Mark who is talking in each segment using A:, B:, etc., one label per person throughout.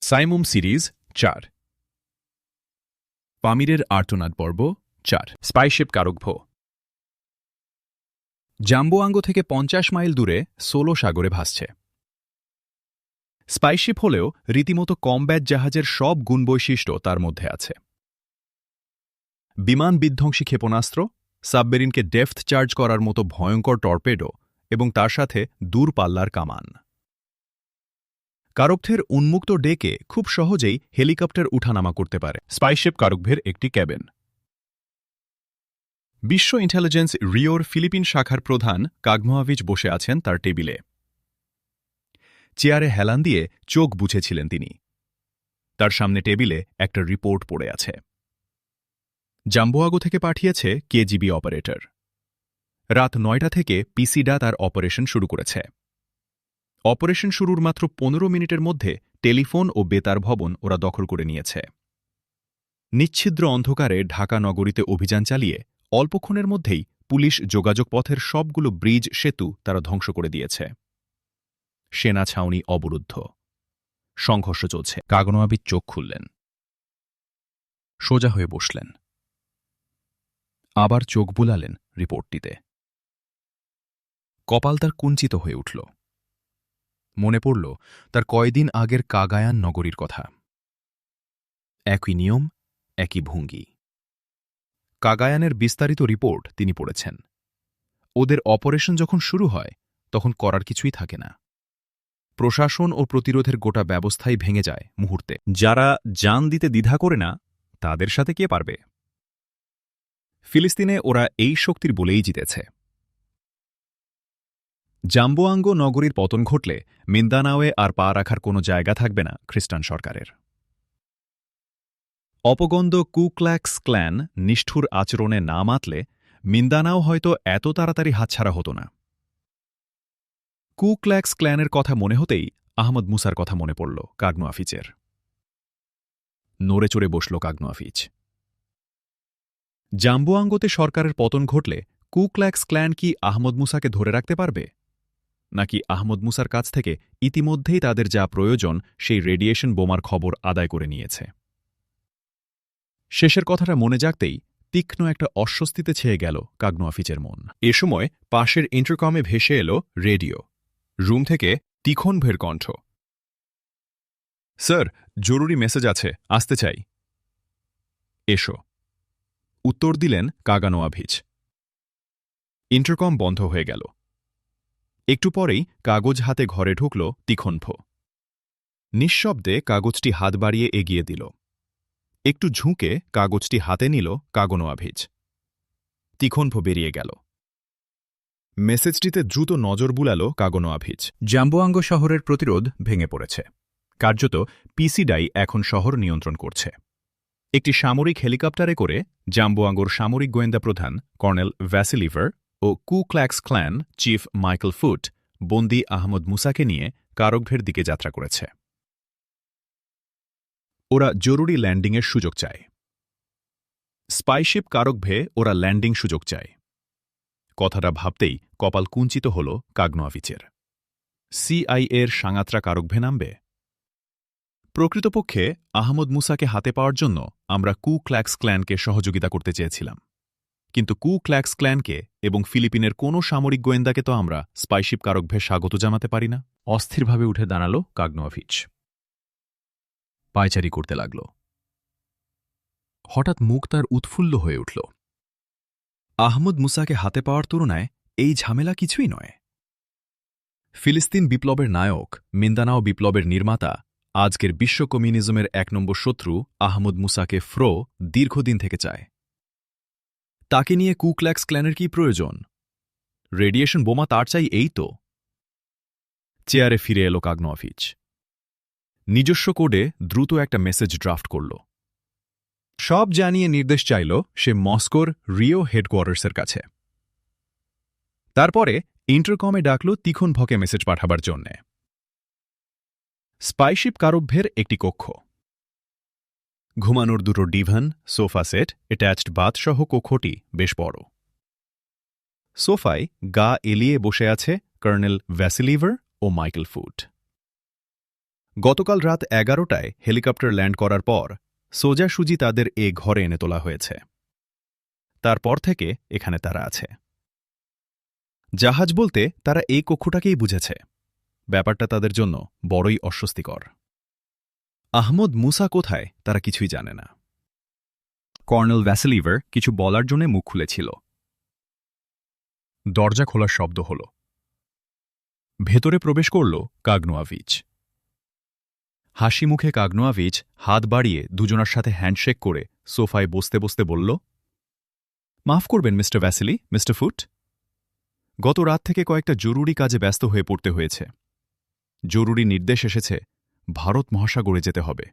A: Saimum series ৪ পামিরের আর্তনাদ পর্ব ৪ স্পাইশিপ কারকভো জাম্বোয়াঙ্গ থেকে ৫০ মাইল দূরে সোলো সাগরে ভাসছে। স্পাইশিপ হলেও রীতিমতো কমব্যাট জাহাজের সব গুণবৈশিষ্ট্য তার মধ্যে আছে। বিমান বিধ্বংসী ক্ষেপণাস্ত্র, সাবমেরিনকে ডেপথ চার্জ করার মতো ভয়ঙ্কর টর্পেডো এবং তার সাথে দূরপাল্লার কামান। কারকভের উন্মুক্ত ডেকে খুব সহজেই হেলিকপ্টার উঠানামা করতে পারে স্পাইশিপ কারকভের একটি ক্যাবিন। বিশ্ব ইন্টেলিজেন্স রিওর ফিলিপিন শাখার প্রধান কাগমোয়াভিচ বসে আছেন তার টেবিলে। চেয়ারে হেলান দিয়ে চোখ বুঝেছিলেন তিনি। তার সামনে টেবিলে একটা রিপোর্ট পড়ে আছে। জাম্বোয়াগো থেকে পাঠিয়েছে কেজিবি অপারেটর। রাত ৯টা থেকে পিসিডা তার অপারেশন শুরু করেছে। অপারেশন শুরুর মাত্র ১৫ মিনিটের মধ্যে টেলিফোন ও বেতার ভবন ওরা দখল করে নিয়েছে। নিচ্ছিদ্র অন্ধকারে ঢাকা নগরীতে অভিযান চালিয়ে অল্পক্ষণের মধ্যেই পুলিশ যোগাযোগ পথের সবগুলো ব্রিজ সেতু তারা ধ্বংস করে দিয়েছে। সেনা ছাউনি অবরুদ্ধ। সংঘর্ষ চলছে। কাগনোয়াবিদ চোখ খুললেন। সোজা হয়ে বসলেন। আবার চোখ বুলালেন রিপোর্টটিতে। কপাল তার কুঞ্চিত হয়ে উঠল। মনে পড়ল তার কয়দিন আগের কাগায়ান নগরীর কথা। একই নিয়ম, একই ভঙ্গি। কাগায়ানের বিস্তারিত রিপোর্ট তিনি পড়েছেন। ওদের অপারেশন যখন শুরু হয় তখন করার কিছুই থাকে না। প্রশাসন ও প্রতিরোধের গোটা ব্যবস্থাই ভেঙে যায় মুহূর্তে। যারা জান দিতে দ্বিধা করে না তাদের সাথে কে পারবে? ফিলিস্তিনে ওরা এই শক্তির বলেই জিতেছে। জাম্বোয়াঙ্গ নগরীর পতন ঘটলে মিন্দানাওয়ে আর পা রাখার কোনো জায়গা থাকবে না খ্রিস্টান সরকারের। অপগন্দ কুক্ল্যাক্স ক্ল্যান নিষ্ঠুর আচরণে না মাতলে মিন্দানাও হয়তো এত তাড়াতাড়ি হাতছাড়া হতো না। কুক্ল্যাক্স ক্ল্যানের কথা মনে হতেই আহমদ মুসার কথা মনে পড়ল কাগনোয়াফিচের। নড়ে চড়ে বসল কাগনোয়াফিচ। জাম্বোয়াঙ্গতে সরকারের পতন ঘটলে কুক্ল্যাক্স ক্ল্যান কি আহমদ মুসাকে ধরে রাখতে পারবে, নাকি আহমদ মুসার কাছ থেকে ইতিমধ্যেই তাদের যা প্রয়োজন সেই রেডিয়েশন বোমার খবর আদায় করে নিয়েছে? শেষের কথাটা মনে জাগতেই তীক্ষ্ণ একটা অস্বস্তিতে ছেয়ে গেল কাগনোয়াফিচের মন। এ সময় পাশের ইন্টারকমে ভেসে এলো রেডিও। রুম থেকে তীক্ষ্ণভের কণ্ঠ। স্যার, জরুরি মেসেজ আছে, আসতে চাই। এসো, উত্তর দিলেন কাগানোয়াভিচ। ইন্টারকম বন্ধ হয়ে গেল। একটু পরেই কাগজ হাতে ঘরে ঢুকল তীক্ষ্ণভ। নিঃশব্দে কাগজটি হাত বাড়িয়ে এগিয়ে দিল। একটু ঝুঁকে কাগজটি হাতে নিল কাগনোয়াভিচ। তীক্ষ্ণভ বেরিয়ে গেল। মেসেজটিতে দ্রুত নজর বুলাল কাগনোয়াভিচ। জাম্বোয়াঙ্গ শহরের প্রতিরোধ ভেঙে পড়েছে। কার্যত পিসিডাই এখন শহর নিয়ন্ত্রণ করছে। একটি সামরিক হেলিকপ্টারে করে জাম্বোয়াঙ্গোর সামরিক গোয়েন্দা প্রধান কর্নেল ভ্যাসিলিভার ও কুক্ল্যাক্স ক্ল্যান চিফ মাইকেল ফুট বন্দী আহমদ মুসাকে নিয়ে কারকভের দিকে যাত্রা করেছে। ওরা জরুরি ল্যান্ডিংয়ের সুযোগ চায়। স্পাইশিপ কারকভে ওরা ল্যান্ডিং সুযোগ চায়। কথাটা ভাবতেই কপাল কুঞ্চিত হল কাগনোয়াভিচের। সিআইএর সাঙাত্রা কারকভে নামবে? প্রকৃতপক্ষে আহমদ মুসাকে হাতে পাওয়ার জন্য আমরা কুক্ল্যাক্স ক্ল্যানকে সহযোগিতা করতে চেয়েছিলাম, কিন্তু কুক্ল্যাক্স ক্ল্যানকে এবং ফিলিপিনের কোনো সামরিক গোয়েন্দাকে তো আমরা স্পাইশিপ কারকভে স্বাগত জানাতে পারি না। অস্থিরভাবে উঠে দাঁড়াল কাগনোয়াভিচ। পায়চারি করতে লাগল। হঠাৎ মুখ তার উৎফুল্ল হয়ে উঠল। আহমদ মুসাকে হাতে পাওয়ার তুলনায় এই ঝামেলা কিছুই নয়। ফিলিস্তিন বিপ্লবের নায়ক, মিন্দানাও বিপ্লবের নির্মাতা, আজকের বিশ্ব কমিউনিজমের ১ নম্বর শত্রু আহমদ মুসাকে দীর্ঘদিন থেকে চায়। তাকে নিয়ে কুক্ল্যাক্স ক্ল্যানের কি প্রয়োজন? রেডিয়েশন বোমা তার চাই, এই তো। চেয়ারে ফিরে এলো কাগনোয়াভিচ। নিজস্ব কোডে দ্রুত একটা মেসেজ ড্রাফট করল। সব জানিয়ে নির্দেশ চাইল সে মস্কোর রিও হেডকোয়ার্টার্সের কাছে। তারপরে ইন্টারকমে ডাকল তীক্ষ্ণভকে মেসেজ পাঠাবার জন্যে। স্পাইশিপ কারকভের একটি কক্ষ। ঘুমানোর দুটো ডিভান, সোফা সেট, অ্যাটাচড বাথসহ কক্ষটি বেশ বড়। সোফায় গা এলিয়ে বসে আছে কর্নেল ভ্যাসিলিভার ও মাইকেল ফুট। গতকাল রাত 11টায় হেলিকপ্টার ল্যান্ড করার পর সোজাসুজি তাদের এ ঘরে এনে তোলা হয়েছে। তারপর থেকে এখানে তারা আছে। জাহাজ বলতে তারা এই কক্ষটাকেই বুঝেছে। ব্যাপারটা তাদের জন্য বড়ই অস্বস্তিকর। আহমদ মুসা কোথায় তারা কিছুই জানে না। কর্নেল ভ্যাসেলিভার কিছু বলার জন্য মুখ খুলেছিল। দরজা খোলার শব্দ হল। ভেতরে প্রবেশ করল কাগনোয়াভিচ। হাসি মুখে কাগনোয়াভিচ হাত বাড়িয়ে দুজনার সাথে হ্যান্ডশেক করে সোফায় বসতে বসতে বলল, মাফ করবেন মিস্টার ভ্যাসেলি, মিস্টার ফুট। গত রাত থেকে কয়েকটা জরুরি কাজে ব্যস্ত হয়ে পড়তে হয়েছে। জরুরি নির্দেশ এসেছে ভারত মহাসাগরে যেতে হবে।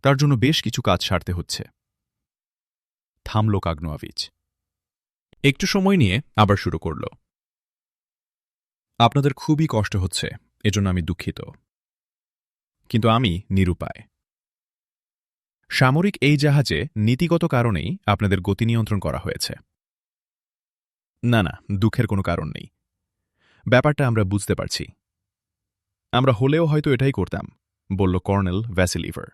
A: তার জন্য বেশ কিছু কাজ সারতে হচ্ছে। থামল কাগনোয়াভিচ। একটু সময় নিয়ে আবার শুরু করল। আপনাদের খুবই কষ্ট হচ্ছে, এজন্য আমি দুঃখিত। কিন্তু আমি নিরুপায়। সামরিক এই জাহাজে নীতিগত কারণেই আপনাদের গতি নিয়ন্ত্রণ করা হয়েছে। না না, দুঃখের কোনো কারণ নেই। ব্যাপারটা আমরা বুঝতে পারছি। আমরা হলেও হয়তো এটাই করতাম, বলল কর্নেল ভ্যাসেলিভার।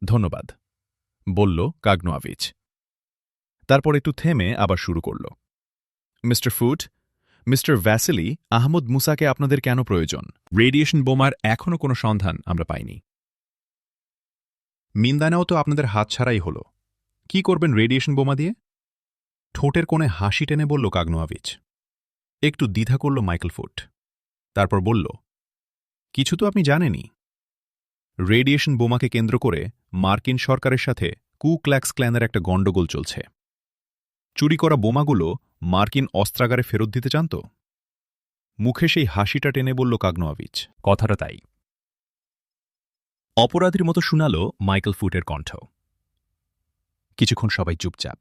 A: ধন্যবাদ, বলল কাগনোয়াভিচ। তারপর একটু থেমে আবার শুরু করল। মিস্টার ফুট, মিস্টার ভ্যাসেলি, আহমদ মুসাকে আপনাদের কেন প্রয়োজন? রেডিয়েশন বোমার এখনও কোনো সন্ধান আমরা পাইনি। মিন্দানাও তো আপনাদের হাতছাড়াই হল। কি করবেন রেডিয়েশন বোমা দিয়ে? ঠোঁটের কোণে হাসি টেনে বলল কাগনোয়াভিচ। একটু দ্বিধা করল মাইকেল ফুট। তারপর বলল, কিছু তো আপনি জানেনই। রেডিয়েশন বোমাকে কেন্দ্র করে মার্কিন সরকারের সাথে কু ক্ল্যাক্স ক্ল্যানের একটা গণ্ডগোল চলছে। চুরি করা বোমাগুলো মার্কিন অস্ত্রাগারে ফেরত দিতে চান তো? মুখে সেই হাসিটা টেনে বলল কাগনোয়াভিচ। কথাটা তাই। অপরাধীর মতো শুনাল মাইকেল ফুটের কণ্ঠ। কিছুক্ষণ সবাই চুপচাপ।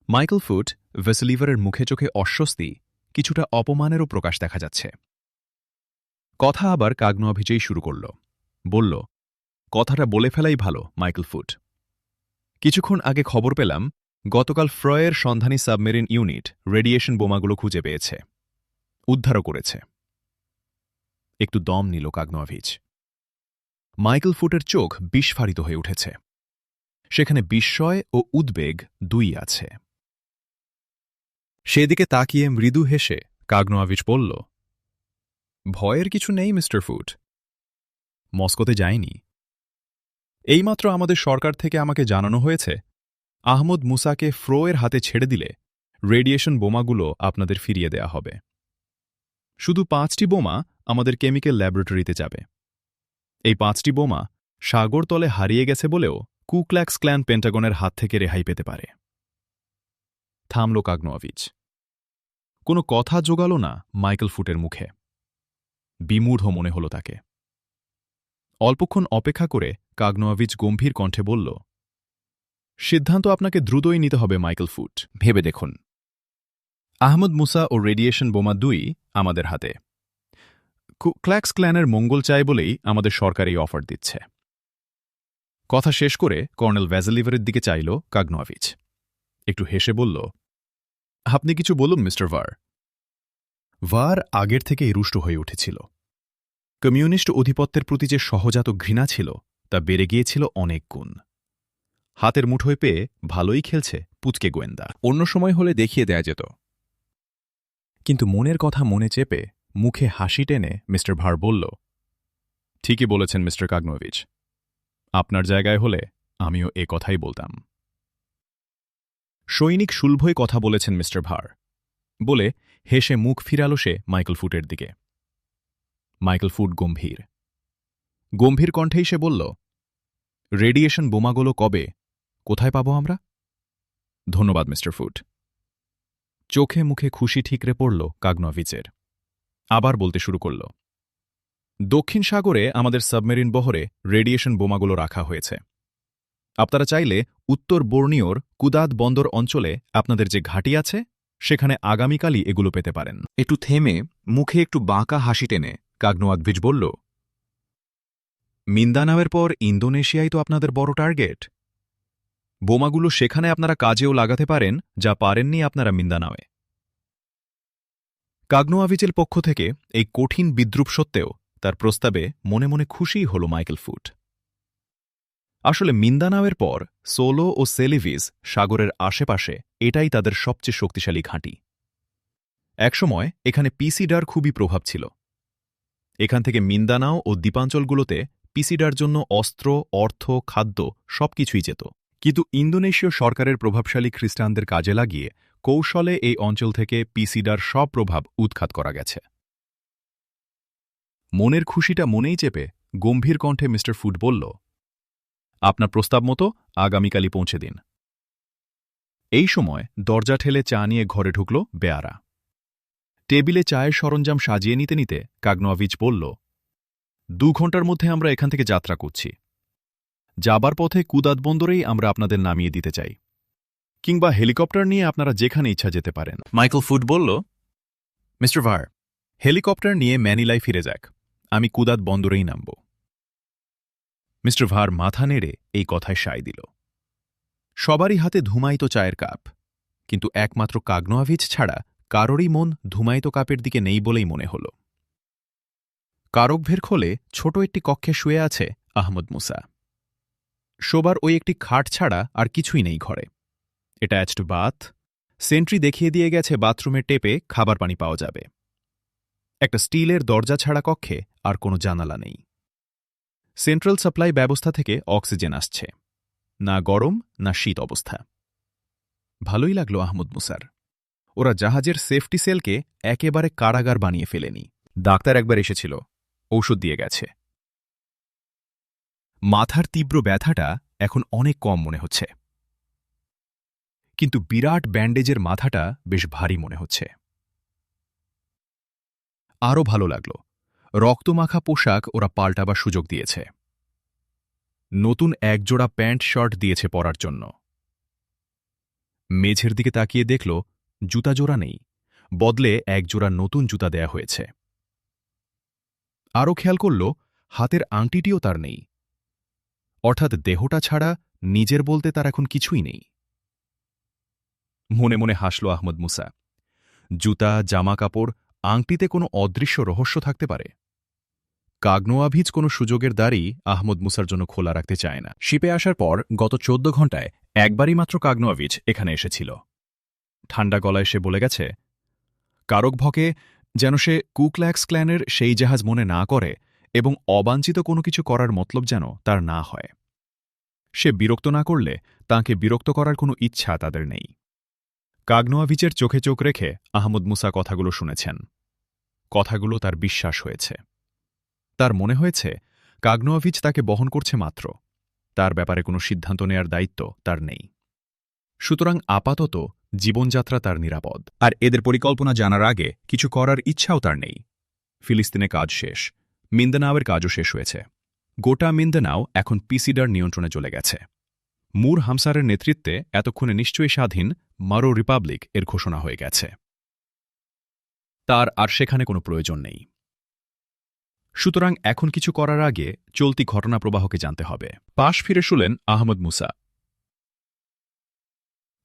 A: মাইকেল ফুট ভ্যাসেলিভারের মুখে চোখে অস্বস্তি, কিছুটা অপমানেরও প্রকাশ দেখা যাচ্ছে। কথা আবার কাগনোয়াভিচেই শুরু করল। বলল, কথাটা বলে ফেলাই ভালো মাইকেল ফুট। কিছুক্ষণ আগে খবর পেলাম গতকাল ফ্রয়ের সন্ধানী সাবমেরিন ইউনিট রেডিয়েশন বোমাগুলো খুঁজে পেয়েছে, উদ্ধারও করেছে। একটু দম নিল কাগনোয়াভিচ। মাইকেল ফুটের চোখ বিস্ফারিত হয়ে উঠেছে। সেখানে বিস্ময় ও উদ্বেগ দুই আছে। সেদিকে তাকিয়ে মৃদু হেসে কাগনোয়াভিচ বলল, ভয়ের কিছু নেই মিস্টার ফুট। মস্কোতে যায়নি। এইমাত্র আমাদের সরকার থেকে আমাকে জানানো হয়েছে আহমদ মুসাকে ফ্রোয়ের হাতে ছেড়ে দিলে রেডিয়েশন বোমাগুলো আপনাদের ফিরিয়ে দেয়া হবে। শুধু 5টি বোমা আমাদের কেমিক্যাল ল্যাবরেটরিতে যাবে। এই 5টি বোমা সাগরতলে হারিয়ে গেছে বলেও কু ক্ল্যাক্স ক্ল্যান পেন্টাগনের হাত থেকে রেহাই পেতে পারে। থামল কাগনোয়াভিচ। কোনো কথা জোগাল না মাইকেল ফুটের মুখে। বিমূঢ় মনে হল তাকে। অল্পক্ষণ অপেক্ষা করে কাগনোয়াভিচ গম্ভীর কণ্ঠে বলল, সিদ্ধান্ত আপনাকে দ্রুতই নিতে হবে মাইকেল ফুট। ভেবে দেখুন, আহমদ মুসা ও রেডিয়েশন বোমা 2 আমাদের হাতে। ক্ল্যাক্স ক্ল্যানের মঙ্গল চায় বলেই আমাদের সরকার এই অফার দিচ্ছে। কথা শেষ করে কর্নেল ভ্যাসেলিভারের দিকে চাইল কাগনোয়াভিচ। একটু হেসে বলল, আপনি কিছু বলুন মিস্টার ভার। ভার আগের থেকেই রুষ্ট হয়ে উঠেছিল। কমিউনিস্ট অধিপত্যের প্রতি যে সহজাত ঘৃণা ছিল তা বেড়ে গিয়েছিল অনেক গুণ। হাতের মুঠোয় পেয়ে ভালোই খেলছে পুচকে গোয়েন্দা। অন্য সময় হলে দেখিয়ে দেয়া যেত। কিন্তু মনের কথা মনে চেপে মুখে হাসি টেনে মিস্টার ভার বলল, ঠিকই বলেছেন মিস্টার কাগনোভিচ। আপনার জায়গায় হলে আমিও এ কথাই বলতাম। সৈনিক শুল্ভই কথা বলেছেন মিস্টার ভার, বলে হেসে মুখ ফিরাল সে মাইকেল ফুটের দিকে। মাইকেল ফুট গম্ভীর গম্ভীর কণ্ঠেই সে বলল, রেডিয়েশন বোমাগুলো কবে, কোথায় পাবো আমরা? ধন্যবাদ মিস্টার ফুট। চোখে মুখে খুশি ঠিকরে পড়ল কাগনোভিচের। আবার বলতে শুরু করল, দক্ষিণ সাগরে আমাদের সাবমেরিন বহরে রেডিয়েশন বোমাগুলো রাখা হয়েছে। আপনারা চাইলে উত্তর বর্নিওর কুদাদ বন্দর অঞ্চলে আপনাদের যে ঘাঁটি আছে সেখানে আগামীকালই এগুলো পেতে পারেন। একটু থেমে মুখে একটু বাঁকা হাসি টেনে কাগনোভিচ বলল, মিন্দানাওয়ের পর ইন্দোনেশিয়াই তো আপনাদের বড় টার্গেট। বোমাগুলো সেখানে আপনারা কাজেও লাগাতে পারেন যা পারেননি আপনারা মিন্দানাওয়ে। কাগনোভিচের পক্ষ থেকে এই কঠিন বিদ্রুপ সত্ত্বেও তার প্রস্তাবে মনে মনে খুশিই হল মাইকেল ফুট। আসলে মিন্দানাওয়ের পর সোলো ও সেলিভিস সাগরের আশেপাশে এটাই তাদের সবচেয়ে শক্তিশালী ঘাঁটি। একসময় এখানে পিসিডার খুবই প্রভাব ছিল। এখান থেকে মিন্দানাও ও দ্বীপাঞ্চলগুলোতে পিসিডার জন্য অস্ত্র, অর্থ, খাদ্য সবকিছুই যেত। কিন্তু ইন্দোনেশীয় সরকারের প্রভাবশালী খ্রিস্টানদের কাজে লাগিয়ে কৌশলে এই অঞ্চল থেকে পিসিডার সব প্রভাব উৎখাত করা গেছে। মনের খুশিটা মনেই চেপে গম্ভীর কণ্ঠে মিস্টার ফুট বলল, আপনার প্রস্তাব মতো আগামীকালই পৌঁছে দিন। এই সময় দরজা ঠেলে চা নিয়ে ঘরে ঢুকল বেয়ারা। টেবিলে চায়ের সরঞ্জাম সাজিয়ে নিতে নিতে কাগনোভিচ বলল, 2 ঘন্টার মধ্যে আমরা এখান থেকে যাত্রা করছি। যাবার পথে কুদাত বন্দরেই আমরা আপনাদের নামিয়ে দিতে চাই, কিংবা হেলিকপ্টার নিয়ে আপনারা যেখানে ইচ্ছা যেতে পারেন। মাইকেল ফুট বলল, মিস্টার ভার, হেলিকপ্টার নিয়ে ম্যানিলায় ফিরে যাক, আমি কুদাত বন্দরেই নামব। মিস্টার ভার মাথা নেড়ে এই কথায় সায় দিল। সবারই হাতে ধুমায়িত চায়ের কাপ, কিন্তু একমাত্র কাগনোভিচ ছাড়া কারোরই মন ধুমায়িত কাপের দিকে নেই বলেই মনে হল। কারকভের খোলে ছোট একটি কক্ষে শুয়ে আছে আহমদ মুসা। শোবার ওই একটি খাট ছাড়া আর কিছুই নেই ঘরে। অ্যাটাচড বাথ, সেন্ট্রি দেখিয়ে দিয়ে গেছে বাথরুমের টেপে খাবার পানি পাওয়া যাবে। একটা স্টিলের দরজা ছাড়া কক্ষে আর কোনো জানালা নেই। সেন্ট্রাল সাপ্লাই ব্যবস্থা থেকে অক্সিজেন আসছে, না গরম না শীত অবস্থা। ভালোই লাগল আহমদ মুসার। ওরা জাহাজের সেফটি সেলকে একেবারে কারাগার বানিয়ে ফেলেনি। ডাক্তার একবার এসেছিল, ঔষধ দিয়ে গেছে। মাথার তীব্র ব্যথাটা এখন অনেক কম মনে হচ্ছে, কিন্তু বিরাট ব্যান্ডেজের মাথাটা বেশ ভারী মনে হচ্ছে। আরও ভালো লাগল, রক্তমাখা পোশাক ওরা পাল্টাবার সুযোগ দিয়েছে। নতুন একজোড়া প্যান্ট শার্ট দিয়েছে পরার জন্য। মেঝের দিকে তাকিয়ে দেখল জুতা জোড়া নেই, বদলে একজোড়া নতুন জুতা দেয়া হয়েছে। আরও খেয়াল করল হাতের আংটিটিও তার নেই, অর্থাৎ দেহটা ছাড়া নিজের বলতে তার এখন কিছুই নেই। মনে মনে হাসল আহমদ মুসা। জুতা, জামা কাপড়, আংটিতে কোনো অদৃশ্য রহস্য থাকতে পারে। কাগনোভিচ কোনো সুযোগের দ্বারই আহমদ মুসার জন্য খোলা রাখতে চায় না। শিপে আসার পর গত 14 ঘণ্টায় একবারই মাত্র কাগনোভিচ এখানে এসেছিল। ঠান্ডা গলায় সে বলে গেছে, কারকভকে যেন সে কুক্ল্যাক্স ক্ল্যানের সেই জাহাজ মনে না করে এবং অবাঞ্ছিত কোনো কিছু করার মতলব যেন তার না হয়। সে বিরক্ত না করলে তাঁকে বিরক্ত করার কোনো ইচ্ছা তাদের নেই। কাগনোভিচের চোখে চোখ রেখে আহমদ মুসা কথাগুলো শুনেছেন। কথাগুলো তার বিশ্বাস হয়েছে। তার মনে হয়েছে কাগনোভিচ তাকে বহন করছে মাত্র, তার ব্যাপারে কোনো সিদ্ধান্ত নেয়ার দায়িত্ব তার নেই। সুতরাং আপাতত জীবনযাত্রা তার নিরাপদ। আর এদের পরিকল্পনা জানার আগে কিছু করার ইচ্ছাও তার নেই। ফিলিস্তিনে কাজ শেষ, মিন্দানাওয়ের কাজও শেষ হয়েছে। গোটা মিন্দানাও এখন পিসিডার নিয়ন্ত্রণে চলে গেছে। মুর হামসারের নেতৃত্বে এতক্ষণে নিশ্চয়ই স্বাধীন মারো রিপাবলিক এর ঘোষণা হয়ে গেছে। তার আর সেখানে কোনো প্রয়োজন নেই। সুতরাং এখন কিছু করার আগে চলতি ঘটনা প্রবাহকে জানতে হবে। পাশ ফিরে শুলেন আহমদ মুসা।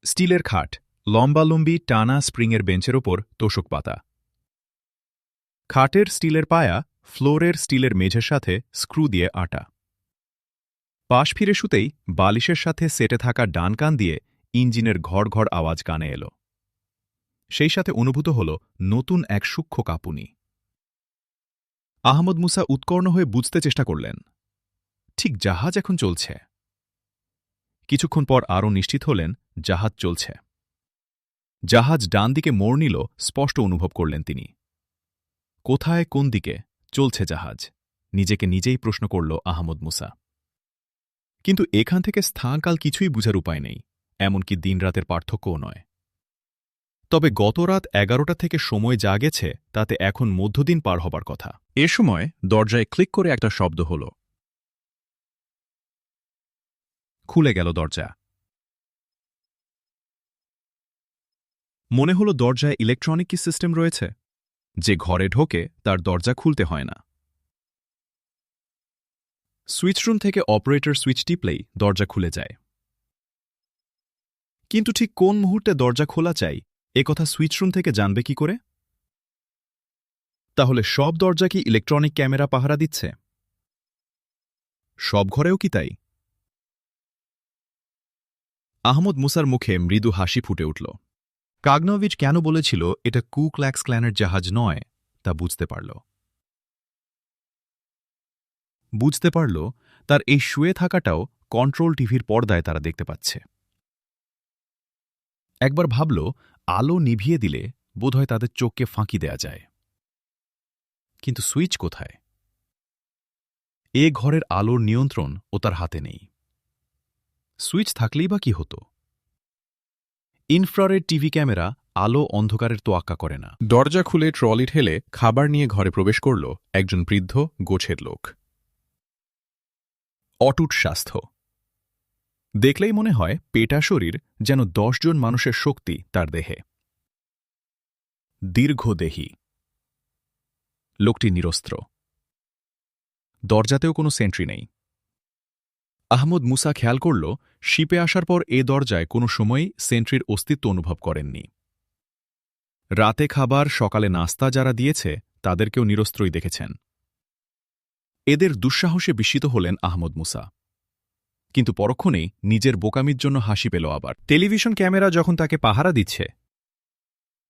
A: স্টিলের খাট, লম্বালম্বি টানা স্প্রিংয়ের বেঞ্চের ওপর তোশক পাতা। খাটের স্টিলের পায়া ফ্লোরের স্টিলের মেঝের সাথে স্ক্রু দিয়ে আটা। পাশ ফিরে শুতেই বালিশের সাথে সেটে থাকা ডান কান দিয়ে ইঞ্জিনের ঘড় ঘড় আওয়াজ কানে এল। সেই সাথে অনুভূত হল নতুন এক সূক্ষ্ম কাঁপুনি। আহমদ মুসা উৎকর্ণ হয়ে বুঝতে চেষ্টা করলেন, ঠিক জাহাজ এখন চলছে। কিছুক্ষণ পর আরও নিশ্চিত হলেন জাহাজ চলছে। জাহাজ ডান দিকে মোড় নিল স্পষ্ট অনুভব করলেন তিনি। কোথায়, কোন দিকে চলছে জাহাজ, নিজেকে নিজেই প্রশ্ন করল আহমদ মুসা। কিন্তু এখান থেকে স্থানকাল কিছুই বুঝার উপায় নেই, এমনকি দিনরাতের পার্থক্যও নয়। তবে গত রাত 11টা থেকে সময় যা গেছে তাতে এখন মধ্যদিন পার হবার কথা। এ সময় দরজায় ক্লিক করে একটা শব্দ হল। খুলে গেল দরজা। মনে হল দরজায় ইলেকট্রনিক কি সিস্টেম রয়েছে, যে ঘরে ঢোকে তার দরজা খুলতে হয় না। সুইচ রুম থেকে অপারেটর সুইচ টিপলেই দরজা খুলে যায়। কিন্তু ঠিক কোন মুহূর্তে দরজা খোলা চাই একথা সুইচ রুম থেকে জানবে কি করে? তাহলে সব দরজা কি ইলেকট্রনিক ক্যামেরা পাহারা দিচ্ছে? সব ঘরেও কি তাই? আহমদ মুসার মুখে মৃদু হাসি ফুটে উঠল। কাগনোভিচ কেন বলেছিল এটা কু ক্ল্যাক্স ক্ল্যানের জাহাজ নয় তা বুঝতে পারল তার এই শুয়ে থাকাটাও কন্ট্রোল টিভির পর্দায় তারা দেখতে পাচ্ছে। একবার ভাবল আলো নিভিয়ে দিলে বোধহয় তাদের চোখকে ফাঁকি দেয়া যায়। কিন্তু সুইচ কোথায়? এ ঘরের আলোর নিয়ন্ত্রণ ও তার হাতে নেই। সুইচ থাকলেই বা কি হতো? ইনফ্রারেড টিভি ক্যামেরা আলো অন্ধকারের তোয়াক্কা করে না। দরজা খুলে ট্রলি ঠেলে খাবার নিয়ে ঘরে প্রবেশ করল একজন বৃদ্ধ গোছের লোক। অটুট স্বাস্থ্য দেখলেই মনে হয় পেটা শরীর, যেন 10 জন মানুষের শক্তি তার দেহে। দীর্ঘদেহী লোকটি নিরস্ত্র। দরজাতেও কোনো সেন্ট্রি নেই। আহমদ মুসা খেয়াল করল শিপে আসার পর এ দরজায় কোনো সময়ই সেন্ট্রির অস্তিত্ব অনুভব করেননি। রাতে খাবার, সকালে নাস্তা যারা দিয়েছে তাদেরকেও নিরস্ত্রই দেখেছেন। এদের দুঃসাহসে বিস্মিত হলেন আহমদ মুসা। কিন্তু পরক্ষণেই নিজের বোকামির জন্য হাসি পেল আবার। টেলিভিশন ক্যামেরা যখন তাকে পাহারা দিচ্ছে,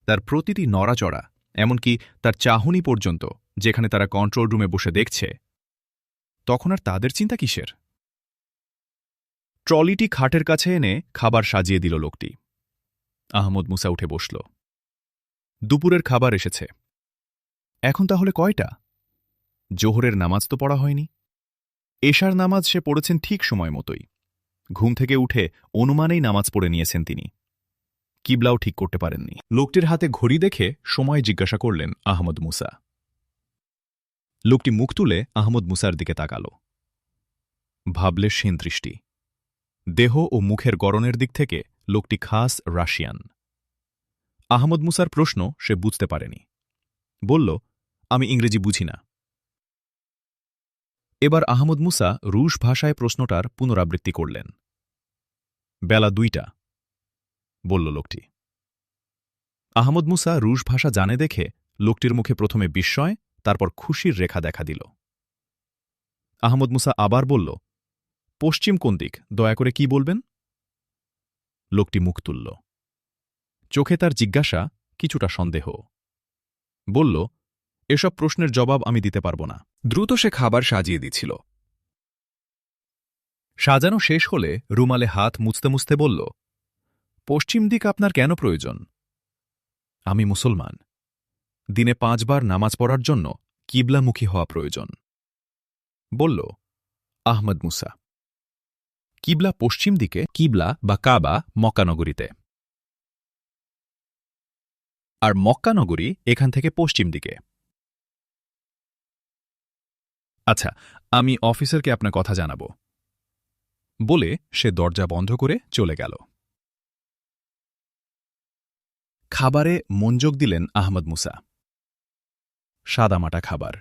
A: তার প্রতিটি নড়াচড়া, এমনকি তার চাহনি পর্যন্ত যেখানে তারা কন্ট্রোল রুমে বসে দেখছে, তখন আর তাদের চিন্তা কিসের? ট্রলিটি খাটের কাছে এনে খাবার সাজিয়ে দিল লোকটি। আহমদ মুসা উঠে বসল। দুপুরের খাবার এসেছে। এখন তাহলে কয়টা? জোহরের নামাজ তো পড়া হয়নি। এশার নামাজ সে পড়েছেন ঠিক সময় মতোই। ঘুম থেকে উঠে অনুমানেই নামাজ পড়ে নিয়েছেন তিনি। কিবলাও ঠিক করতে পারেননি। লোকটির হাতে ঘড়ি দেখে সময় জিজ্ঞাসা করলেন আহমদ মুসা। লোকটি মুখ তুলে আহমদ মুসার দিকে তাকাল। ভাবলে সেন দৃষ্টি। দেহ ও মুখের গড়নের দিক থেকে লোকটি খাস রাশিয়ান। আহমদ মুসার প্রশ্ন সে বুঝতে পারেনি। বলল, আমি ইংরেজি বুঝি না। এবার আহমদ মুসা রুশ ভাষায় প্রশ্নটার পুনরাবৃত্তি করলেন। বেলা 2টা, বলল লোকটি। আহমদ মুসা রুশ ভাষা জানে দেখে লোকটির মুখে প্রথমে বিস্ময়, তারপর খুশির রেখা দেখা দিল। আহমদ মুসা আবার বলল, পশ্চিম কোন দিক, দয়া করে কি বলবেন? লোকটি মুখ তুলল। চোখে তার জিজ্ঞাসা, কিছুটা সন্দেহ। বলল, এসব প্রশ্নের জবাব আমি দিতে পারব না। দ্রুত সে খাবার সাজিয়ে দিচ্ছিল। সাজানো শেষ হলে রুমালে হাত মুছতে মুছতে বলল, পশ্চিম দিক আপনার কেন প্রয়োজন? আমি মুসলমান। দিনে 5 বার নামাজ পড়ার জন্য কিবলামুখী হওয়া প্রয়োজন, বলল আহমদ মুসা। কিবলা পশ্চিম দিকে, কিবলা বা কাবা মক্কানগরীতে, আর মক্কানগরী এখান থেকে পশ্চিম দিকে। আচ্ছা, আমি অফিসারকে আপনার কথা জানাব, বলে সে দরজা বন্ধ করে চলে গেল। খাবারে মনোযোগ দিলেন আহমদ মুসা। সাদামাটা খাবার,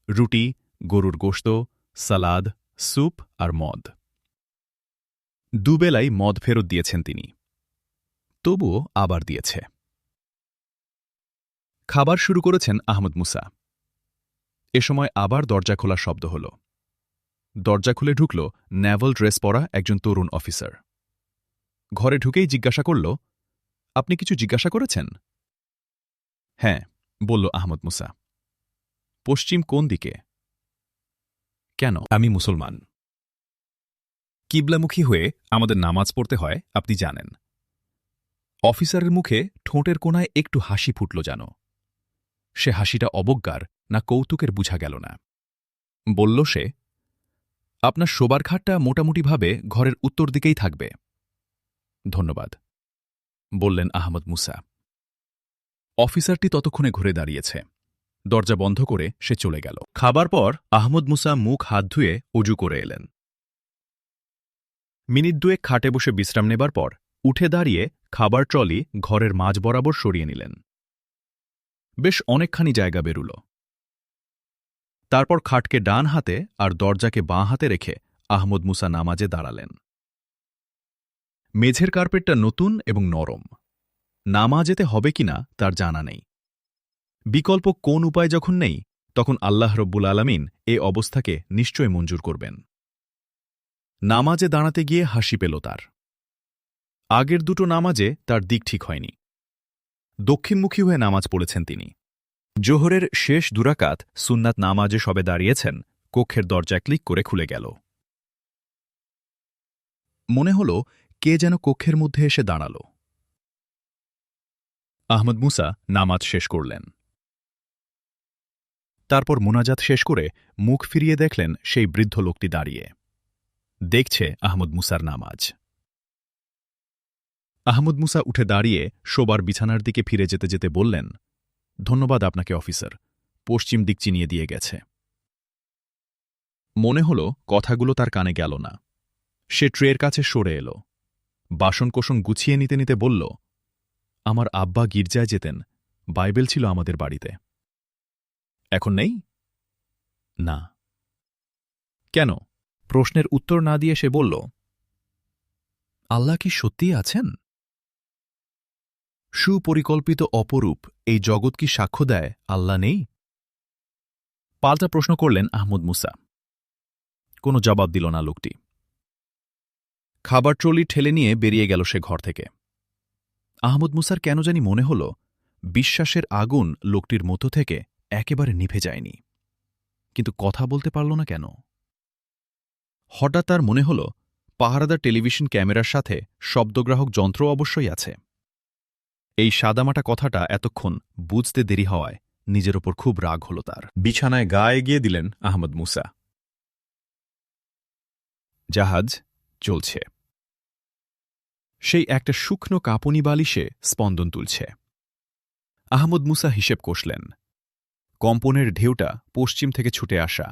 A: রুটি, গরুর গোশত, সালাদ, স্যুপ আর মদ। দুবেলাই মদ ফেরত দিয়েছেন তিনি, তবুও আবার দিয়েছে। খাবার শুরু করেছেন আহমদ মুসা। এ সময় আবার দরজা খোলার শব্দ হল। দরজা খুলে ঢুকল নেভাল ড্রেস পরা একজন তরুণ অফিসার। ঘরে ঢুকেই জিজ্ঞাসা করল, আপনি কিছু জিজ্ঞাসা করেছেন? হ্যাঁ, বলল আহমদ মুসা। পশ্চিম কোন দিকে? কেন? আমি মুসলমান। কিবলামুখী হয়ে আমাদের নামাজ পড়তে হয়, আপনি জানেন। অফিসারের মুখে ঠোঁটের কোণায় একটু হাসি ফুটল যেন। সে হাসিটা অবজ্ঞার না কৌতুকের বুঝা গেল না। বলল সে, আপনার শোবার খাটটা মোটামুটিভাবে ঘরের উত্তর দিকেই থাকবে। ধন্যবাদ, বললেন আহমদ মুসা। অফিসারটি ততক্ষণে ঘুরে দাঁড়িয়েছে। দরজা বন্ধ করে সে চলে গেল। খাবার পর আহমদ মুসা মুখ হাত ধুয়ে অজু করে এলেন। মিনিট 2 খাটে বসে বিশ্রাম নেবার পর উঠে দাঁড়িয়ে খাবার ট্রলি ঘরের মাঝ বরাবর সরিয়ে নিলেন। বেশ অনেকখানি জায়গা বেরুল। তারপর খাটকে ডান হাতে আর দরজাকে বাঁ হাতে রেখে আহমদ মুসা নামাজে দাঁড়ালেন। মেঝের কার্পেটটা নতুন এবং নরম। নামাজেতে হবে কিনা তার জানা নেই। বিকল্প কোন উপায় যখন নেই, তখন আল্লাহ রব্বুল আলামিন এ অবস্থাকে নিশ্চয় মঞ্জুর করবেন। নামাজে দাঁড়াতে গিয়ে হাসি পেল তার। আগের দুটো নামাজে তার দিক ঠিক হয়নি। দক্ষিণমুখী হয়ে নামাজ পড়েছেন তিনি। জোহরের শেষ দুরাকাত সুন্নাত নামাজে সবে দাঁড়িয়েছেন, কক্ষের দরজায় ক্লিক করে খুলে গেল। মনে হল কে যেন কক্ষের মধ্যে এসে দাঁড়াল। আহমদ মুসা নামাজ শেষ করলেন। তারপর মোনাজাত শেষ করে মুখ ফিরিয়ে দেখলেন সেই বৃদ্ধ লোকটি দাঁড়িয়ে দেখছে আহমদ মুসার নামাজ। আহমদ মুসা উঠে দাঁড়িয়ে শোবার বিছানার দিকে ফিরে যেতে যেতে বললেন, ধন্যবাদ আপনাকে অফিসার, পশ্চিম দিক চিনিয়ে দিয়ে গেছে। মনে হল কথাগুলো তার কানে গেল না। সে ট্রের কাছে সরে এল, বাসনকোসন গুছিয়ে নিতে নিতে বলল, আমার আব্বা গির্জায় যেতেন, বাইবেল ছিল আমাদের বাড়িতে। এখন নেই? না। কেন? প্রশ্নের উত্তর না দিয়ে সে বলল, আল্লাহ কি সত্যিই আছেন? সুপরিকল্পিত অপরূপ এই জগৎ কি সাক্ষ্য দেয় আল্লাহ নেই? পাল্টা প্রশ্ন করলেন আহমদ মুসা। কোনো জবাব দিল না লোকটি। খাবার ট্রলি ঠেলে নিয়ে বেরিয়ে গেল সে ঘর থেকে। আহমদ মুসার কেন জানি মনে হল বিশ্বাসের আগুন লোকটির মতো থেকে একেবারে নিভে যায়নি, কিন্তু কথা বলতে পারল না কেন? হঠাৎ তার মনে হল পাহারাদার টেলিভিশন ক্যামেরার সাথে শব্দগ্রাহক যন্ত্র অবশ্যই আছে। এই সাদামাটা কথাটা এতক্ষণ বুঝতে দেরি হওয়ায় নিজের ওপর খুব রাগ হল তার। বিছানায় গা এগিয়ে দিলেন আহমদ মুসা। জাহাজ চলছে। সেই একটা শুকনো কাঁপুনি বালিশে স্পন্দন তুলছে। আহমদ মুসা হিসেব কষলেন। কম্পনের ঢেউটা পশ্চিম থেকে ছুটে আসা,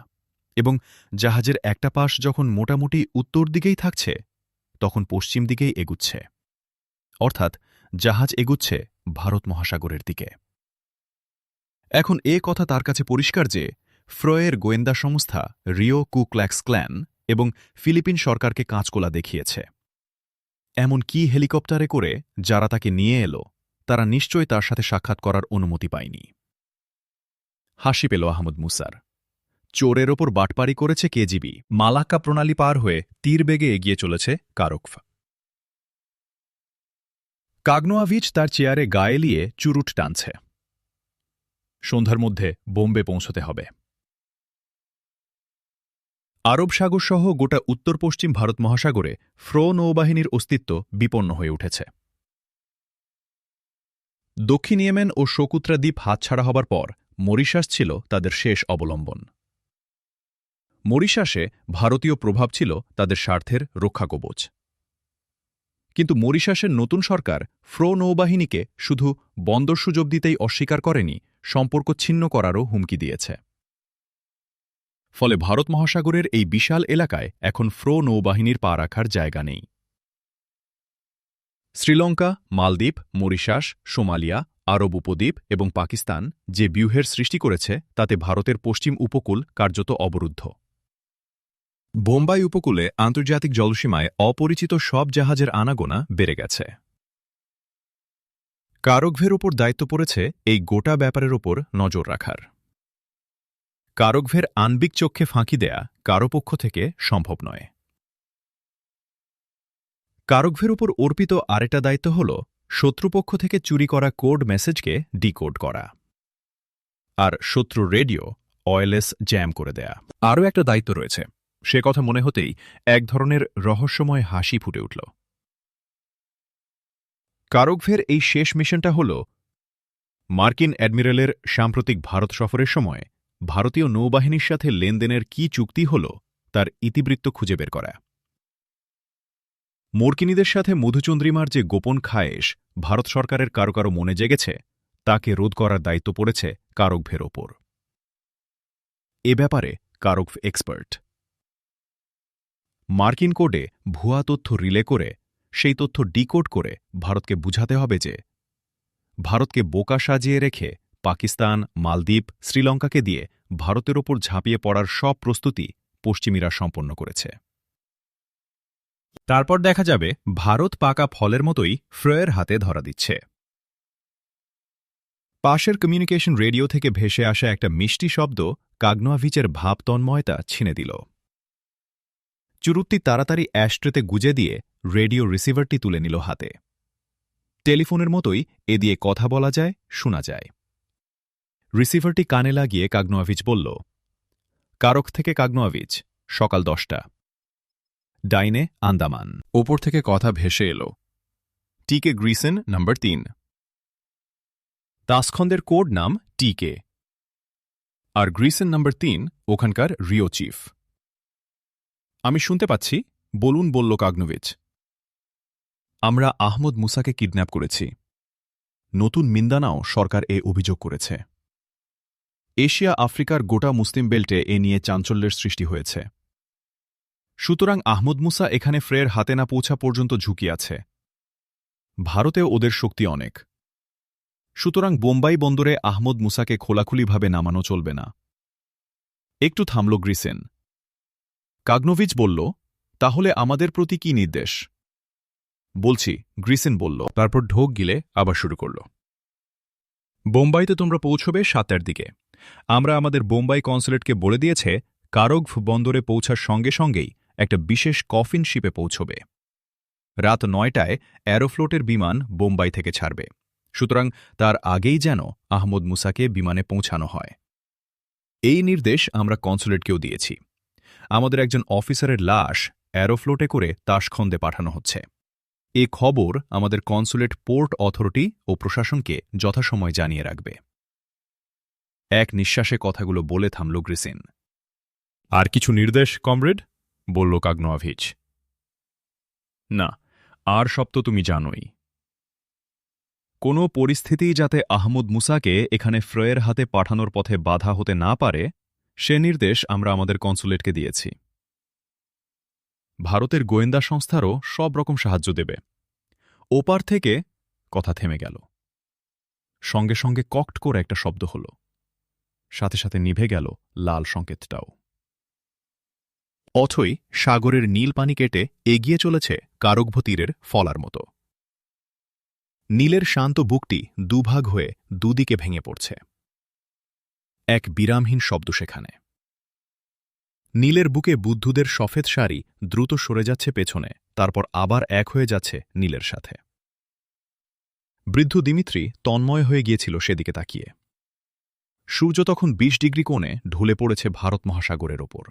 A: এবং জাহাজের একটা পাশ যখন মোটামুটি উত্তর দিকেই থাকছে, তখন পশ্চিম দিকেই এগুচ্ছে। অর্থাৎ জাহাজ এগুচ্ছে ভারত মহাসাগরের দিকে। এখন এ কথা তার কাছে পরিষ্কার যে ফ্রয়ের গোয়েন্দা সংস্থা রিও কু ক্ল্যাক্স ক্ল্যান এবং ফিলিপিন সরকারকে কাঁচকোলা দেখিয়েছে। এমন কি হেলিকপ্টারে করে যারা তাকে নিয়ে এলো, তারা নিশ্চয় তার সাথে সাক্ষাৎ করার অনুমতি পায়নি। হাসি পেল আহমদ মুসার। চোরের ওপর বাটপারি করেছে কেজিবি, মালাক্কা প্রণালী পার হয়ে তীর বেগে এগিয়ে চলেছে কারকফ। কাগনোয়াভিচ তার চেয়ারে গায়ে লিয়ে চুরুট টানছে। সন্ধ্যার মধ্যে বোম্বে পৌঁছতে হবে। আরব সাগরসহ গোটা উত্তর পশ্চিম ভারত মহাসাগরে ফ্রো নৌবাহিনীর অস্তিত্ব বিপন্ন হয়ে উঠেছে। দক্ষিণ ইয়েমেন ও শকুত্রা দ্বীপ হাতছাড়া হবার পর মরিশাস ছিল তাদের শেষ অবলম্বন। মরিশাসে ভারতীয় প্রভাব ছিল তাদের স্বার্থের রক্ষাকবচ। কিন্তু মরিশাসের নতুন সরকার ফ্রো নৌবাহিনীকে শুধু বন্দর সুযোগ দিতেই অস্বীকার করেনি, সম্পর্ক ছিন্ন করারও হুমকি দিয়েছে। ফলে ভারত মহাসাগরের এই বিশাল এলাকায় এখন ফ্রো নৌবাহিনীর পা রাখার জায়গা নেই। শ্রীলঙ্কা, মালদ্বীপ, মরিশাস, সোমালিয়া, আরব উপদ্বীপ এবং পাকিস্তান যে ব্যূহের সৃষ্টি করেছে, তাতে ভারতের পশ্চিম উপকূল কার্যত অবরুদ্ধ। বোম্বাই উপকূলে আন্তর্জাতিক জলসীমায় অপরিচিত সব জাহাজের আনাগোনা বেড়ে গেছে। কারকভের ওপর দায়িত্ব পড়েছে এই গোটা ব্যাপারের ওপর নজর রাখার। কারকভের আণবিক চক্ষে ফাঁকি দেয়া কারো পক্ষ থেকে সম্ভব নয়। কারকভের ওপর অর্পিত আরেকটা দায়িত্ব হল শত্রুপক্ষ থেকে চুরি করা কোড মেসেজকে ডিকোড করা, আর শত্রুর রেডিও ওয়্যারলেস জ্যাম করে দেয়া। আরও একটা দায়িত্ব রয়েছে, সে কথা মনে হতেই এক ধরনের রহস্যময় হাসি ফুটে উঠল। কারকভের এই শেষ মিশনটা হল মার্কিন অ্যাডমিরালের সাম্প্রতিক ভারত সফরের সময় ভারতীয় নৌবাহিনীর সাথে লেনদেনের কি চুক্তি হল তার ইতিবৃত্ত খুঁজে বের করা। মর্কিনীদের সাথে মধুচন্দ্রিমার যে গোপন খায়েশ ভারত সরকারের কারো কারো মনে জেগেছে, তাকে রোধ করার দায়িত্ব পড়েছে কারকভের ওপর। এ ব্যাপারে কারকভ এক্সপার্ট। মার্কিন কোডে ভুয়া তথ্য রিলে করে সেই তথ্য ডিকোড করে ভারতকে বুঝাতে হবে যে ভারতকে বোকা সাজিয়ে রেখে পাকিস্তান, মালদ্বীপ, শ্রীলঙ্কাকে দিয়ে ভারতের ওপর ঝাঁপিয়ে পড়ার সব প্রস্তুতি পশ্চিমীরা সম্পন্ন করেছে। তারপর দেখা যাবে ভারত পাকা ফলের মতোই ফ্রয়ের হাতে ধরা দিচ্ছে। পাশের কমিউনিকেশন রেডিও থেকে ভেসে আসা একটা মিষ্টি শব্দ কাগনোভিচের ভাব তন্ময়তা ছিনে দিল। চুরুত্তি তাড়াতাড়ি অ্যাশট্রেতে গুজে দিয়ে রেডিও রিসিভারটি তুলে নিল হাতে। টেলিফোনের মতোই এ দিয়ে কথা বলা যায়, শোনা যায়। রিসিভারটি কানে লাগিয়ে কাগনোভিচ বলল, কারক থেকে কাগনোভিচ, সকাল 10টা। ডাইনে আন্দামান। ওপর থেকে কথা ভেসে এলো, টিকে গ্রিসেন নাম্বার 3। তাসখন্দের কোড নাম টিকে, আর গ্রিসেন নাম্বার 3 ওখানকার রিও চিফ। আমি শুনতে পাচ্ছি, বলুন, বলল কাগনোভিচ। আমরা আহমদ মুসাকে কিডন্যাপ করেছি। নতুন মিন্দানাও সরকার এ অভিযোগ করেছে। এশিয়া আফ্রিকার গোটা মুসলিম বেল্টে এ নিয়ে চাঞ্চল্যের সৃষ্টি হয়েছে। সুতরাং আহমদ মুসা এখানে ফ্রের হাতে না পৌঁছা পর্যন্ত ঝুঁকি আছে। ভারতেও ওদের শক্তি অনেক। সুতরাং বোম্বাই বন্দরে আহমদ মুসাকে খোলাখুলিভাবে নামানো চলবে না। একটু থামল গ্রিসেন। কাগনোভিচ বলল, তাহলে আমাদের প্রতি কি নির্দেশ? বলছি, গ্রিসেন বলল, তারপর ঢোক গিলে আবার শুরু করল। বোম্বাইতে তোমরা পৌঁছবে 7টার দিকে। আমরা আমাদের বোম্বাই কনসুলেটকে বলে দিয়েছে কারগভ বন্দরে পৌঁছার সঙ্গে সঙ্গেই একটা বিশেষ কফিন শিপে পৌঁছবে। রাত 9টায় অ্যারোফ্লোটের বিমান বোম্বাই থেকে ছাড়বে। সুতরাং তার আগেই যেন আহমদ মুসাকে বিমানে পৌঁছানো হয়। এই নির্দেশ আমরা কনসুলেটকেও দিয়েছি। আমাদের একজন অফিসারের লাশ অ্যারোফ্লোটে করে তাশখন্দে পাঠানো হচ্ছে। এ খবর আমাদের কনসুলেট পোর্ট অথরিটি ও প্রশাসনকে যথাসময় জানিয়ে রাখবে। এক নিঃশ্বাসে কথাগুলো বলে থামল গ্রিসেন। আর কিছু নির্দেশ, কমরেড? বলল কাগনোভিচ। না, আর সব তো তুমি জানোই। কোনো পরিস্থিতিই যাতে আহমদ মুসাকে এখানে ফ্রেয়ের হাতে পাঠানোর পথে বাধা হতে না পারে, সে নির্দেশ আমরা আমাদের কনসুলেটকে দিয়েছি। ভারতের গোয়েন্দা সংস্থারও সব রকম সাহায্য দেবে। ওপার থেকে কথা থেমে গেল। সঙ্গে সঙ্গে কক্ট করে একটা শব্দ হল। সাথে সাথে নিভে গেল লাল সংকেতটাও। অথই সাগরের নীল পানি কেটে এগিয়ে চলেছে কারগভ তীরের ফলার মতো। নীলের শান্ত বুকটি দুভাগ হয়ে দুদিকে ভেঙে পড়ছে। এক বিরামহীন শব্দ সেখানে। নীলের বুকে বুদ্ধুদের সফেদ শাড়ি দ্রুত সরে যাচ্ছে পেছনে, তারপর আবার এক হয়ে যাচ্ছে নীলের সাথে। বৃদ্ধ দিমিত্রি তন্ময় হয়ে গিয়েছিল সেদিকে তাকিয়ে। সূর্য তখন 20 ডিগ্রি কোণে ঢলে পড়েছে ভারত মহাসাগরের ওপর।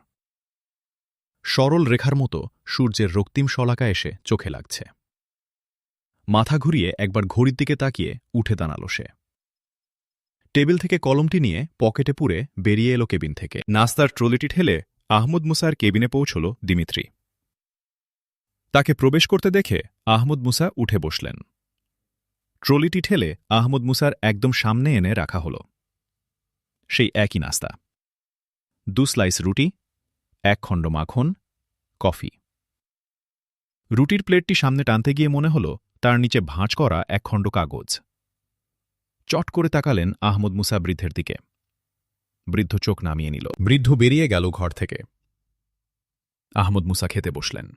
A: সরল রেখার মতো সূর্যের রক্তিম শলাকা এসে চোখে লাগছে। মাথা ঘুরিয়ে একবার ঘড়ির দিকে তাকিয়ে উঠে দাঁড়াল সে। টেবিল থেকে কলমটি নিয়ে পকেটে পুরে বেরিয়ে এলো কেবিন থেকে। নাস্তার ট্রলিটি ঠেলে আহমদ মুসার কেবিনে পৌঁছল দিমিত্রি। তাকে প্রবেশ করতে দেখে আহমদ মুসা উঠে বসলেন। ট্রলিটি ঠেলে আহমদ মুসার একদম সামনে এনে রাখা হল। সেই একই নাস্তা, 2 স্লাইস রুটি, 1 খণ্ড মাখন, কফি। রুটির প্লেটটি সামনে টানতে গিয়ে মনে হল তার নিচে ভাঁজ করা 1 খণ্ড কাগজ। চট করে তাকালেন আহমদ মুসা বৃদ্ধের দিকে। বৃদ্ধ চোখ নামিয়ে নিল। বৃদ্ধ বেরিয়ে গেল ঘর থেকে। আহমদ মুসা খেতে বসলেন।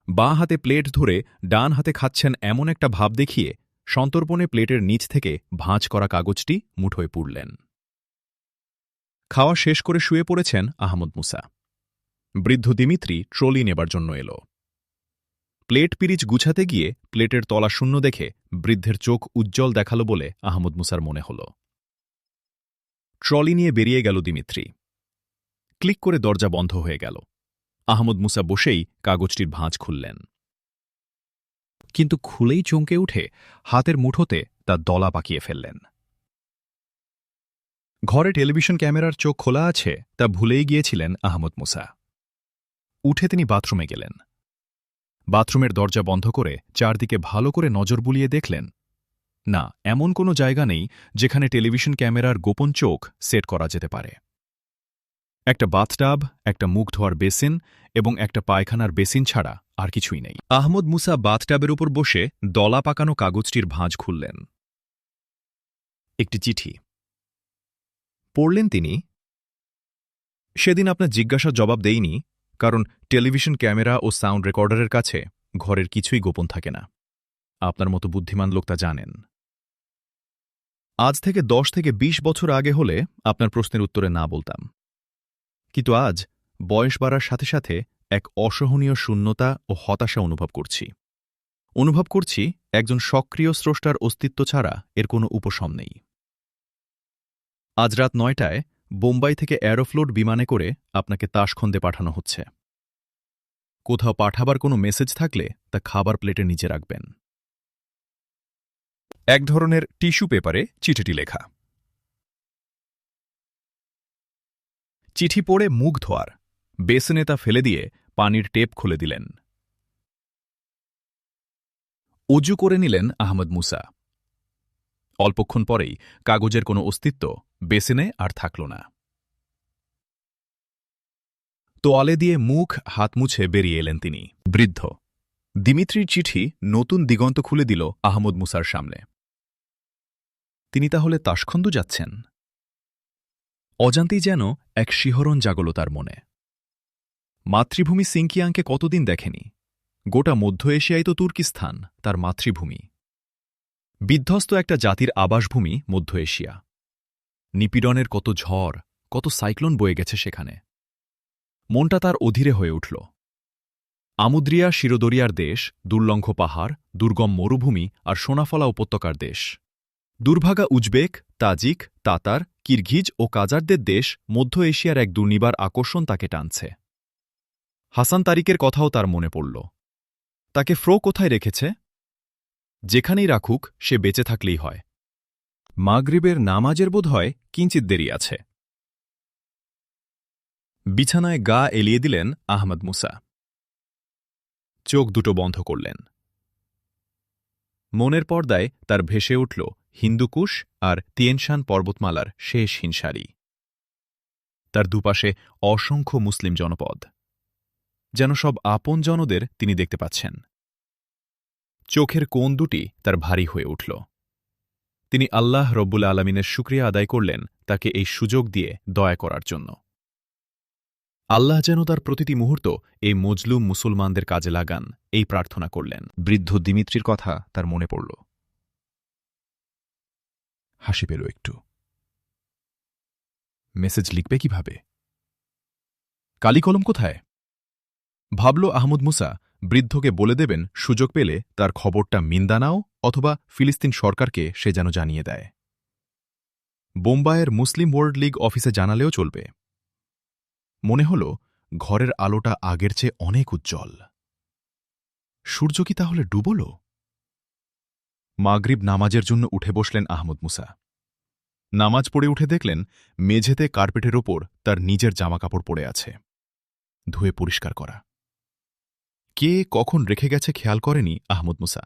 A: বাঁ হাতে প্লেট ধরে ডান হাতে খাচ্ছেন এমন একটা ভাব দেখিয়ে সন্তর্পণে প্লেটের নিচ থেকে ভাঁজ করা কাগজটি মুঠোয় পুরলেন। খাওয়া শেষ করে শুয়ে পড়েছেন আহমদ মুসা। বৃদ্ধ দিমিত্রি ট্রলি নেবার জন্য এল। প্লেট পিরিচ গুছাতে গিয়ে প্লেটের তলা শূন্য দেখে বৃদ্ধের চোখ উজ্জ্বল দেখালো বলে আহমদ মুসার মনে হল। ট্রলি নিয়ে বেরিয়ে গেল দিমিত্রি। ক্লিক করে দরজা বন্ধ হয়ে গেল। আহমদ মুসা বসেই কাগজটির ভাঁজ খুললেন। কিন্তু খুলেই চমকে উঠে হাতের মুঠোতে তা দলা পাকিয়ে ফেললেন। ঘরে টেলিভিশন ক্যামেরার চোখ খোলা আছে তা ভুলেই গিয়েছিলেন আহমদ মুসা। উঠে তিনি বাথরুমে গেলেন। বাথরুমের দরজা বন্ধ করে চারদিকে ভালো করে নজর বুলিয়ে দেখলেন, না, এমন কোনো জায়গা নেই যেখানে টেলিভিশন ক্যামেরার গোপন চোখ সেট করা যেতে পারে। একটা বাথটাব, একটা মুখ ধোয়ার বেসিন এবং একটা পায়খানার বেসিন ছাড়া আর কিছুই নেই। আহমদ মুসা বাথটাবের উপর বসে দলা পাকানো কাগজটির ভাঁজ খুললেন। একটি চিঠি পড়লেন তিনি। সেদিন আপনার জিজ্ঞাসার জবাব দেইনি, কারণ টেলিভিশন ক্যামেরা ও সাউন্ড রেকর্ডারের কাছে ঘরের কিছুই গোপন থাকে না। আপনার মতো বুদ্ধিমান লোক তা জানেন। আজ থেকে 10 থেকে 20 বছর আগে হলে আপনার প্রশ্নের উত্তরে না বলতাম, কিন্তু আজ বয়স বাড়ার সাথে সাথে এক অসহনীয় শূন্যতা ও হতাশা অনুভব করছি একজন সক্রিয় স্রষ্টার অস্তিত্ব ছাড়া এর কোনো উপশম নেই। আজ রাত 9টায় বোম্বাই থেকে অ্যারোফ্লোট বিমানে করে আপনাকে তাশখন্দে পাঠানো হচ্ছে। কোথাও পাঠাবার কোনো মেসেজ থাকলে তা খাবার প্লেটের নিচে রাখবেন। এক ধরনের টিস্যু পেপারে চিঠিটি লেখা। চিঠি পড়ে মুখ ধোয়ার, বেসিনে তা ফেলে দিয়ে পানির টেপ খুলে দিলেন। অজু করে নিলেন আহমদ মুসা। অল্পক্ষণ পরেই কাগজের কোনো অস্তিত্ব বেসিনে আর থাকল না। তোয়ালে দিয়ে মুখ হাত মুছে বেরিয়ে এলেন তিনি। বৃদ্ধ দিমিত্রির চিঠি নতুন দিগন্ত খুলে দিল আহমদ মুসার সামনে। তিনি তাহলে তাশখন্দ যাচ্ছেন? অজান্তেই যেন এক শিহরণ জাগল তার মনে। মাতৃভূমি সিংকিয়াংকে কতদিন দেখেনি। গোটা মধ্য এশিয়ায় তো তুর্কিস্তান তার মাতৃভূমি। বিধ্বস্ত একটা জাতির আবাসভূমি মধ্য এশিয়া। নিপীড়নের কত ঝড়, কত সাইক্লোন বয়ে গেছে সেখানে। মনটা তার অধীরে হয়ে উঠল। আমুদ্রিয়া শিরোদরিয়ার দেশ, দুর্লঙ্ঘ পাহাড়, দুর্গম মরুভূমি আর সোনাফলা উপত্যকার দেশ। দুর্ভাগা উজবেক, তাজিক, তাতার, কিরগিজ ও কাজারদের দেশ মধ্য এশিয়ার এক দুর্নিবার আকর্ষণ তাকে টানছে। হাসান তারিকের কথাও তার মনে পড়ল। তাকে ফ্রো কোথায় রেখেছে? যেখানেই রাখুক সে বেঁচে থাকলেই হয়। মাগরিবের নামাজের বোধ হয় কিঞ্চিত দেরি আছে। বিছানায় গা এলিয়ে দিলেন আহমদ মুসা। চোখ দুটো বন্ধ করলেন। মনের পর্দায় তার ভেসে উঠল হিন্দুকুশ আর তিয়েনশান পর্বতমালার শেষ হিনসারি। তার দুপাশে অসংখ্য মুসলিম জনপদ। যেন সব আপন জনদের তিনি দেখতে পাচ্ছেন। চোখের কোণ দুটি তার ভারী হয়ে উঠল। তিনি আল্লাহ রব্বুল আলমিনের শুকরিয়া আদায় করলেন তাকে এই সুযোগ দিয়ে দয়া করার জন্য। আল্লাহ যেন তার প্রতিটি মুহূর্ত এই মজলুম মুসলমানদের কাজে লাগান, এই প্রার্থনা করলেন। বৃদ্ধ দিমিত্রির কথা তার মনে পড়ল। হাসি পেল একটু। মেসেজ লিখবে কিভাবে? কালিকলম কোথায়? ভাবল আহমদ মুসা বৃদ্ধকে বলে দেবেন সুযোগ পেলে তার খবরটা মিন্দানাও অথবা ফিলিস্তিন সরকারকে সে যেন জানিয়ে দেয়। বোম্বাইয়ের মুসলিম ওয়ার্ল্ড লীগ অফিসে জানালেও চলবে। মনে হল ঘরের আলোটা আগের চেয়ে অনেক উজ্জ্বল। সূর্য কি তাহলে ডুবল? মাগরিব নামাজের জন্য উঠে বসলেন আহমদ মুসা। নামাজ পড়ে উঠে দেখলেন মেঝেতে কার্পেটের ওপর তার নিজের জামাকাপড় পড়ে আছে, ধুয়ে পরিষ্কার করা। কে কখন রেখে গেছে খেয়াল করেনি আহমদ মুসা।